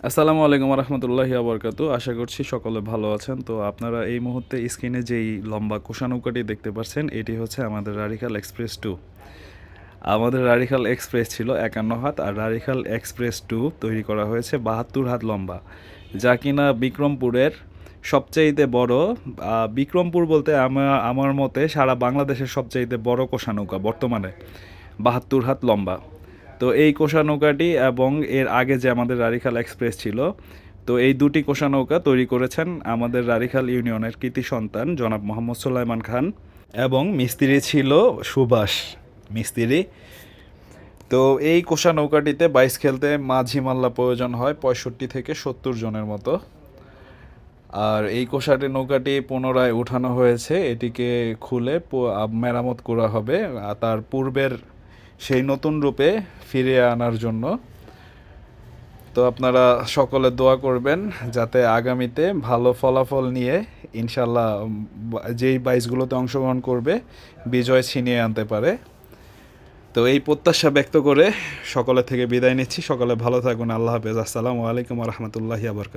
আসসালামু আলাইকুম রহমতুল্লাহি আবরকাতু। আশা করছি সকলে ভালো আছেন। তো আপনারা এই মুহূর্তে স্ক্রিনে যেই লম্বা কোষা নৌকাটি দেখতে পাচ্ছেন, এটি হচ্ছে আমাদের রারিখাল এক্সপ্রেস টু। আমাদের রারিখাল এক্সপ্রেস ছিল 51 হাত, আর রারিখাল এক্সপ্রেস টু তৈরি করা হয়েছে 72 হাত লম্বা, যা কিনা বিক্রমপুরের সবচাইতে বড়। বিক্রমপুর বলতে আমার মতে সারা বাংলাদেশের সবচাইতে বড় কোষা নৌকা বর্তমানে, 72 হাত লম্বা। তো এই কোষা নৌকাটি এবং এর আগে যে আমাদের রারিখাল এক্সপ্রেস ছিল, তো এই দুটি কোষা নৌকা তৈরি করেছেন আমাদের রারিখাল ইউনিয়নের কৃতি সন্তান জনাব মোহাম্মদ সুলাইমান খান, এবং মিস্ত্রি ছিল সুভাষ মিস্ত্রি। তো এই কোষা নৌকাটিতে বাইচ খেলতে মাঝি মাল্লা প্রয়োজন হয় 65 থেকে 70 জনের মতো। আর এই কোষাটি নৌকাটি পুনরায় উঠানো হয়েছে, এটিকে খুলে মেরামত করা হবে তার পূর্বের সেই নতুন রূপে ফিরিয়ে আনার জন্য। তো আপনারা সকলে দোয়া করবেন যাতে আগামীতে ভালো ফলাফল নিয়ে ইনশাল্লাহ যেই বাইচগুলোতে অংশগ্রহণ করবে বিজয় ছিনিয়ে আনতে পারে। তো এই প্রত্যাশা ব্যক্ত করে সকলের থেকে বিদায় নিচ্ছি। সকলে ভালো থাকুন। আল্লাহ হাফেজ। আসসালামু আলাইকুম রহমতুল্লাহি আবরকাতুহু।